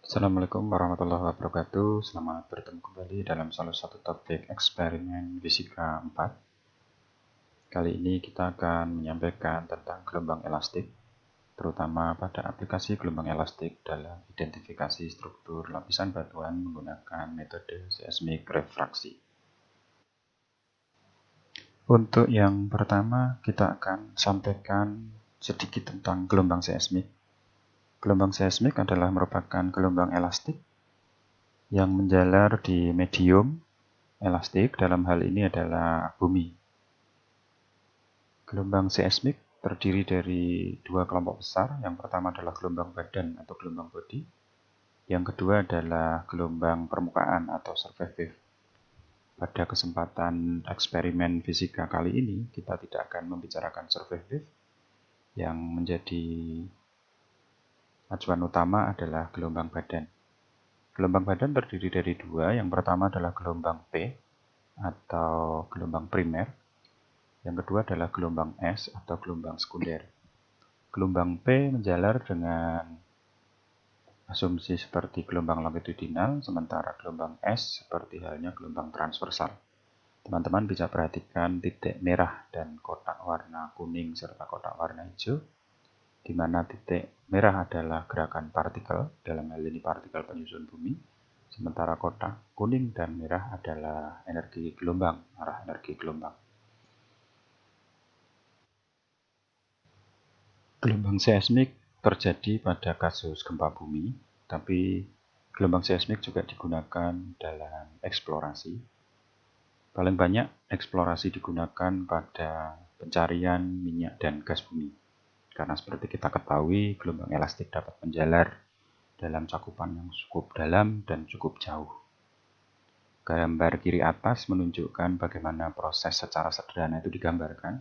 Assalamualaikum warahmatullahi wabarakatuh. Selamat bertemu kembali dalam salah satu topik eksperimen fisika 4. Kali ini kita akan menyampaikan tentang gelombang elastik, terutama pada aplikasi gelombang elastik dalam identifikasi struktur lapisan batuan menggunakan metode seismik refraksi. Untuk yang pertama, kita akan sampaikan sedikit tentang gelombang seismik. Gelombang seismik adalah merupakan gelombang elastik yang menjalar di medium elastik, dalam hal ini adalah bumi. Gelombang seismik terdiri dari dua kelompok besar. Yang pertama adalah gelombang badan atau gelombang body. Yang kedua adalah gelombang permukaan atau surface wave. Pada kesempatan eksperimen fisika kali ini, kita tidak akan membicarakan surface wave. Yang menjadi acuan utama adalah gelombang badan. Gelombang badan terdiri dari dua. Yang pertama adalah gelombang P atau gelombang primer. Yang kedua adalah gelombang S atau gelombang sekunder. Gelombang P menjalar dengan asumsi seperti gelombang longitudinal, sementara gelombang S seperti halnya gelombang transversal. Teman-teman bisa perhatikan titik merah dan kotak warna kuning serta kotak warna hijau, di mana titik merah adalah gerakan partikel, dalam hal ini partikel penyusun bumi, sementara kotak kuning dan merah adalah energi gelombang, arah energi gelombang. Gelombang seismik terjadi pada kasus gempa bumi, tapi gelombang seismik juga digunakan dalam eksplorasi. Paling banyak eksplorasi digunakan pada pencarian minyak dan gas bumi. Karena seperti kita ketahui, gelombang elastik dapat menjalar dalam cakupan yang cukup dalam dan cukup jauh. Gambar kiri atas menunjukkan bagaimana proses secara sederhana itu digambarkan,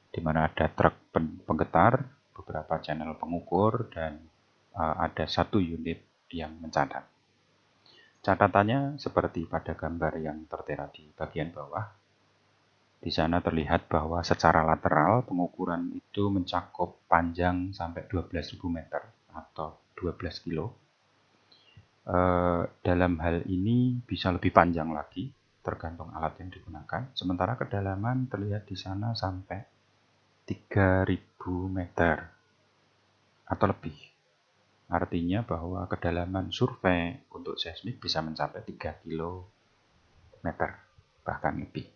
di mana ada truk penggetar, beberapa channel pengukur, dan ada satu unit yang mencatat. Catatannya seperti pada gambar yang tertera di bagian bawah. Di sana terlihat bahwa secara lateral pengukuran itu mencakup panjang sampai 12.000 meter atau 12 kilo. Dalam hal ini bisa lebih panjang lagi, tergantung alat yang digunakan. Sementara kedalaman terlihat di sana sampai 3.000 meter atau lebih. Artinya bahwa kedalaman survei untuk seismik bisa mencapai 3 km, bahkan lebih.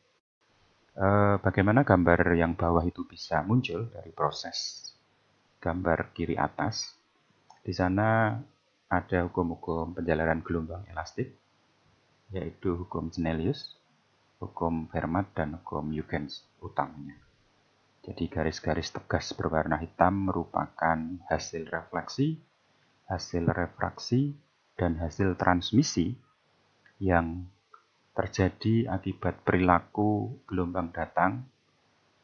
Bagaimana gambar yang bawah itu bisa muncul dari proses gambar kiri atas? Di sana ada hukum-hukum penjalaran gelombang elastik, yaitu hukum Snellius, hukum Fermat, dan hukum Huygens utamanya. Jadi garis-garis tegas berwarna hitam merupakan hasil refleksi, hasil refraksi, dan hasil transmisi yang terjadi akibat perilaku gelombang datang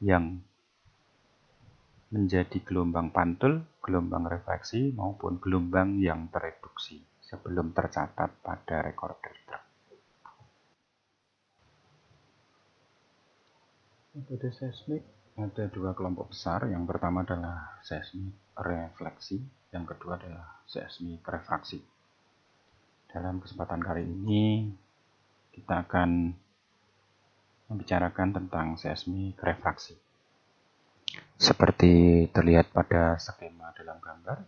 yang menjadi gelombang pantul, gelombang refleksi, maupun gelombang yang tereduksi sebelum tercatat pada recorder truk. Metode seismik ada dua kelompok besar. Yang pertama adalah seismik refleksi, yang kedua adalah seismik refraksi. Dalam kesempatan kali ini kita akan membicarakan tentang seismik refraksi. Seperti terlihat pada skema dalam gambar,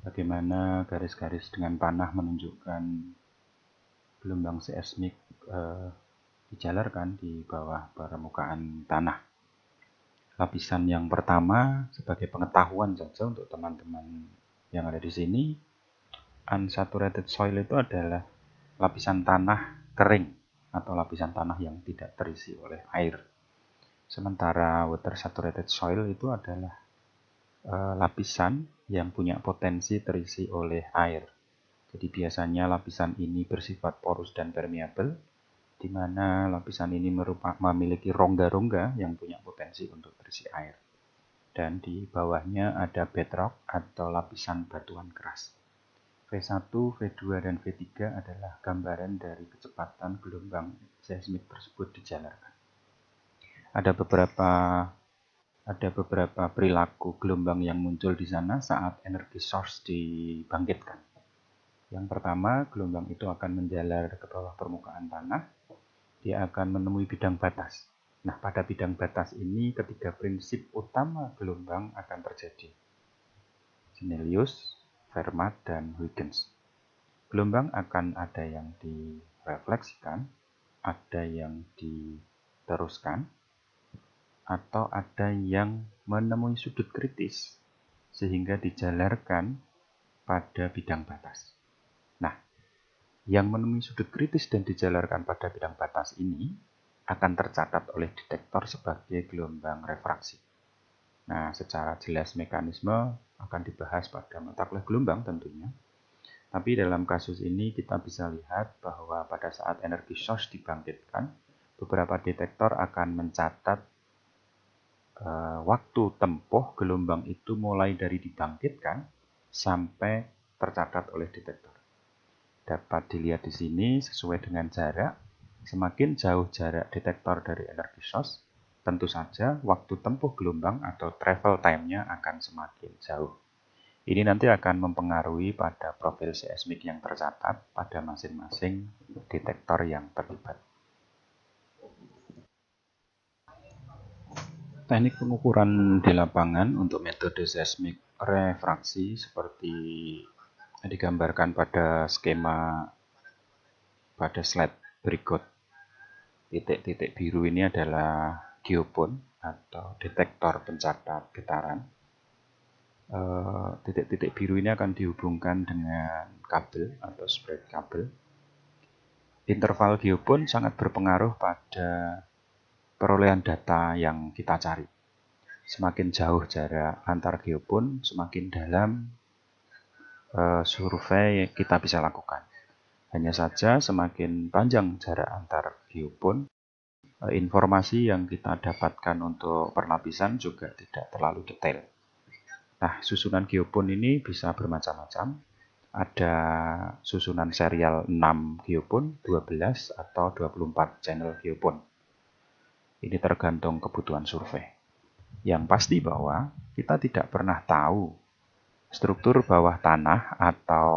bagaimana garis-garis dengan panah menunjukkan gelombang seismik dijalarkan di bawah permukaan tanah. Lapisan yang pertama, sebagai pengetahuan saja untuk teman-teman yang ada di sini, unsaturated soil itu adalah lapisan tanah kering atau lapisan tanah yang tidak terisi oleh air. Sementara water saturated soil itu adalah lapisan yang punya potensi terisi oleh air. Jadi biasanya lapisan ini bersifat porus dan permeable, di mana lapisan ini memiliki rongga-rongga yang punya potensi untuk terisi air. Dan di bawahnya ada bedrock atau lapisan batuan keras. V1, V2, dan V3 adalah gambaran dari kecepatan gelombang seismik tersebut dijalarkan. Ada beberapa perilaku gelombang yang muncul di sana saat energi source dibangkitkan. Yang pertama, gelombang itu akan menjalar ke bawah permukaan tanah. Dia akan menemui bidang batas. Nah, pada bidang batas ini ketiga prinsip utama gelombang akan terjadi. Snellius, Fermat, dan Huygens. Gelombang akan ada yang direfleksikan, ada yang diteruskan, atau ada yang menemui sudut kritis sehingga dijalarkan pada bidang batas. Nah, yang menemui sudut kritis dan dijalarkan pada bidang batas ini akan tercatat oleh detektor sebagai gelombang refraksi. Nah, secara jelas mekanisme akan dibahas pada mata kuliah gelombang tentunya. Tapi dalam kasus ini kita bisa lihat bahwa pada saat energi source dibangkitkan, beberapa detektor akan mencatat waktu tempuh gelombang itu mulai dari dibangkitkan sampai tercatat oleh detektor. Dapat dilihat di sini sesuai dengan jarak. Semakin jauh jarak detektor dari energi source, tentu saja waktu tempuh gelombang atau travel time-nya akan semakin jauh. Ini nanti akan mempengaruhi pada profil seismik yang tercatat pada masing-masing detektor yang terlibat. Teknik pengukuran di lapangan untuk metode seismik refraksi seperti digambarkan pada skema pada slide berikut. Titik-titik biru ini adalah geopon atau detektor pencatat getaran. Titik-titik biru ini akan dihubungkan dengan kabel atau spread kabel. Interval geopon sangat berpengaruh pada perolehan data yang kita cari. Semakin jauh jarak antar geopon, semakin dalam survei kita bisa lakukan. Hanya saja semakin panjang jarak antar geopon, informasi yang kita dapatkan untuk perlapisan juga tidak terlalu detail. Nah, susunan geopon ini bisa bermacam-macam. Ada susunan serial 6 geopon, 12 atau 24 channel geopon. Ini tergantung kebutuhan survei. Yang pasti bahwa kita tidak pernah tahu struktur bawah tanah atau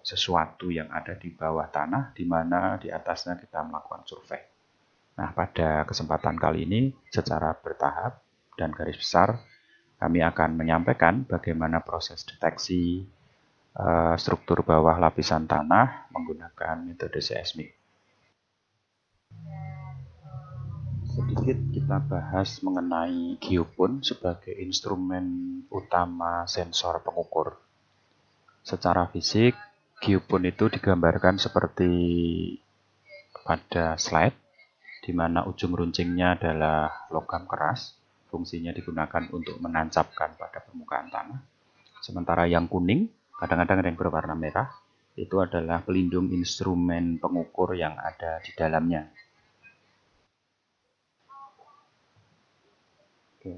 sesuatu yang ada di bawah tanah di mana di atasnya kita melakukan survei. Nah, pada kesempatan kali ini secara bertahap dan garis besar kami akan menyampaikan bagaimana proses deteksi struktur bawah lapisan tanah menggunakan metode seismik. Sedikit kita bahas mengenai geopon sebagai instrumen utama sensor pengukur. Secara fisik, geopon itu digambarkan seperti pada slide, di mana ujung runcingnya adalah logam keras, fungsinya digunakan untuk menancapkan pada permukaan tanah. Sementara yang kuning, kadang-kadang ada yang berwarna merah, itu adalah pelindung instrumen pengukur yang ada di dalamnya. Oke.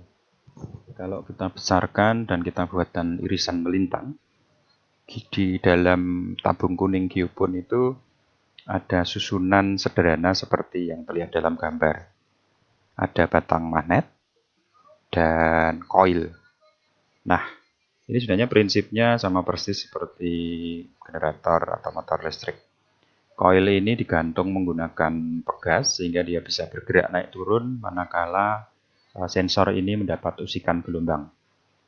Kalau kita besarkan dan kita buatkan irisan melintang, di dalam tabung kuning geopon itu ada susunan sederhana seperti yang terlihat dalam gambar. Ada batang magnet dan koil. Nah, ini sebenarnya prinsipnya sama persis seperti generator atau motor listrik. Koil ini digantung menggunakan pegas sehingga dia bisa bergerak naik turun manakala sensor ini mendapat usikan gelombang.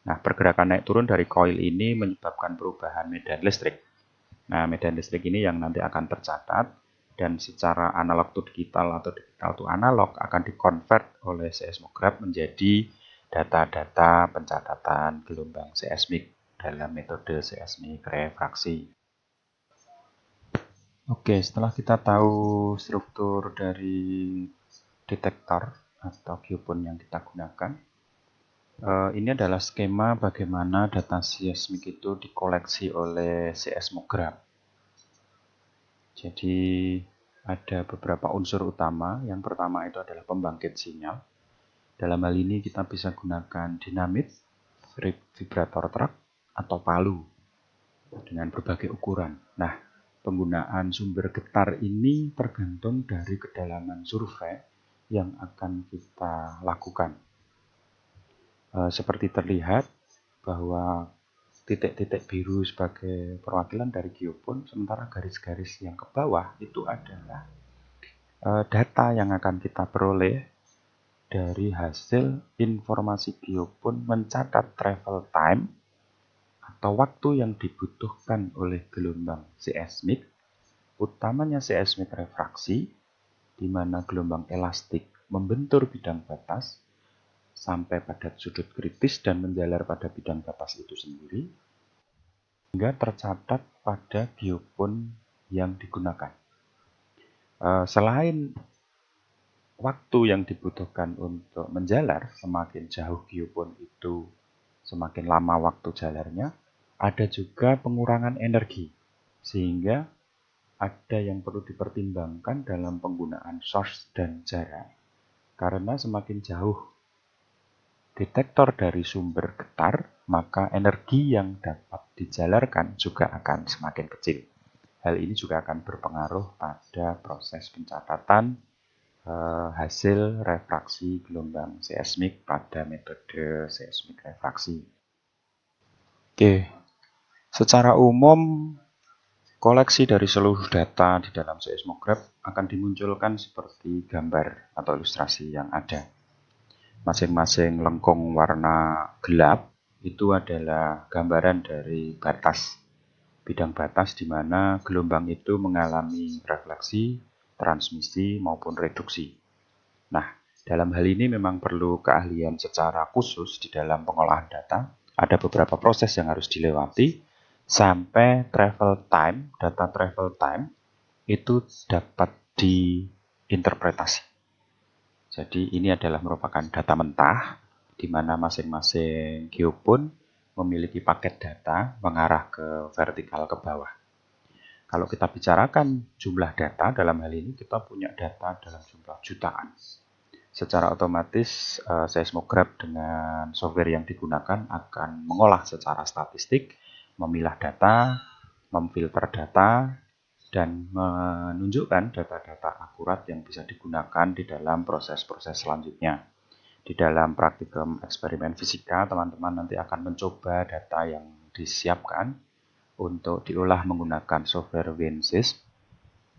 Nah, pergerakan naik turun dari koil ini menyebabkan perubahan medan listrik. Nah, medan listrik ini yang nanti akan tercatat dan secara analog to digital atau digital to analog akan dikonvert oleh seismograf menjadi data-data pencatatan gelombang seismik dalam metode seismik refraksi. Oke, setelah kita tahu struktur dari detektor atau geopon yang kita gunakan, ini adalah skema bagaimana data seismik itu dikoleksi oleh seismograf. Jadi ada beberapa unsur utama. Yang pertama itu adalah pembangkit sinyal. Dalam hal ini kita bisa gunakan dinamit, vibrator truk, atau palu dengan berbagai ukuran. Nah, penggunaan sumber getar ini tergantung dari kedalaman survei yang akan kita lakukan. Seperti terlihat bahwa titik-titik biru sebagai perwakilan dari geopon, sementara garis-garis yang ke bawah itu adalah data yang akan kita peroleh dari hasil informasi geopon mencatat travel time atau waktu yang dibutuhkan oleh gelombang seismik, utamanya seismik refraksi, di mana gelombang elastik membentur bidang batas sampai pada sudut kritis dan menjalar pada bidang batas itu sendiri, hingga tercatat pada geopon yang digunakan. Selain waktu yang dibutuhkan untuk menjalar, semakin jauh geopon itu, semakin lama waktu jalarnya, ada juga pengurangan energi, sehingga ada yang perlu dipertimbangkan dalam penggunaan source dan jarak, karena semakin jauh detektor dari sumber getar, maka energi yang dapat dijalarkan juga akan semakin kecil. Hal ini juga akan berpengaruh pada proses pencatatan hasil refraksi gelombang seismik pada metode seismik refraksi. Oke, secara umum koleksi dari seluruh data di dalam seismograf akan dimunculkan seperti gambar atau ilustrasi yang ada. Masing-masing lengkung warna gelap itu adalah gambaran dari batas, bidang batas di mana gelombang itu mengalami refleksi, transmisi, maupun reduksi. Nah, dalam hal ini memang perlu keahlian secara khusus di dalam pengolahan data. Ada beberapa proses yang harus dilewati sampai data travel time itu dapat diinterpretasi. Jadi ini adalah merupakan data mentah, di mana masing-masing geopon memiliki paket data mengarah ke vertikal ke bawah. Kalau kita bicarakan jumlah data, dalam hal ini kita punya data dalam jumlah jutaan. Secara otomatis, seismograf dengan software yang digunakan akan mengolah secara statistik, memilah data, memfilter data, dan menunjukkan data-data akurat yang bisa digunakan di dalam proses-proses selanjutnya. Di dalam praktikum eksperimen fisika, teman-teman nanti akan mencoba data yang disiapkan untuk diolah menggunakan software WinSys,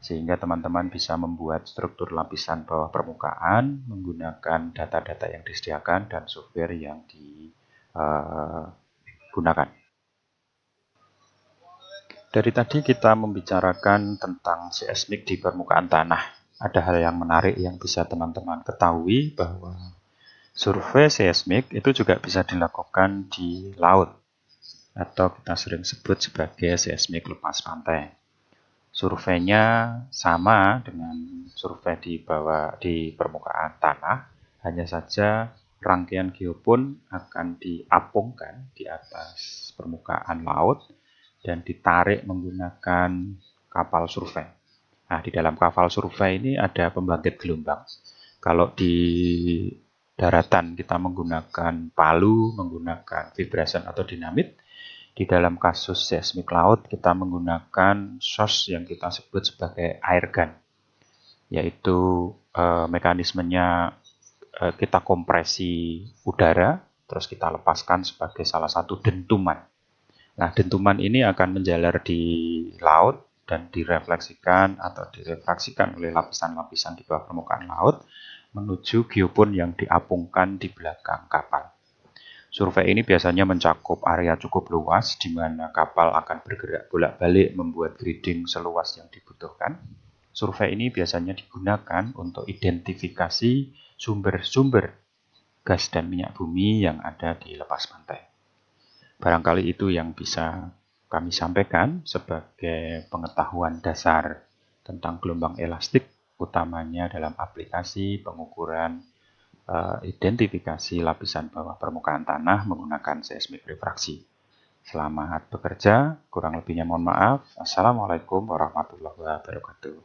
sehingga teman-teman bisa membuat struktur lapisan bawah permukaan menggunakan data-data yang disediakan dan software yang digunakan. Dari tadi kita membicarakan tentang seismik di permukaan tanah. Ada hal yang menarik yang bisa teman-teman ketahui bahwa survei seismik itu juga bisa dilakukan di laut atau kita sering sebut sebagai seismik lepas pantai. Surveinya sama dengan survei di permukaan tanah, hanya saja rangkaian geopon akan diapungkan di atas permukaan laut dan ditarik menggunakan kapal survei. Nah, di dalam kapal survei ini ada pembangkit gelombang. Kalau di daratan kita menggunakan palu, menggunakan vibration atau dinamit. Di dalam kasus seismik laut kita menggunakan source yang kita sebut sebagai air gun, yaitu mekanismenya kita kompresi udara, terus kita lepaskan sebagai salah satu dentuman. Nah, dentuman ini akan menjalar di laut dan direfleksikan atau direfraksikan oleh lapisan-lapisan di bawah permukaan laut menuju geopon yang diapungkan di belakang kapal. Survei ini biasanya mencakup area cukup luas di mana kapal akan bergerak bolak-balik membuat grading seluas yang dibutuhkan. Survei ini biasanya digunakan untuk identifikasi sumber-sumber gas dan minyak bumi yang ada di lepas pantai. Barangkali itu yang bisa kami sampaikan sebagai pengetahuan dasar tentang gelombang elastik, utamanya dalam aplikasi pengukuran identifikasi lapisan bawah permukaan tanah menggunakan seismik refraksi. Selamat bekerja, kurang lebihnya mohon maaf. Assalamualaikum warahmatullahi wabarakatuh.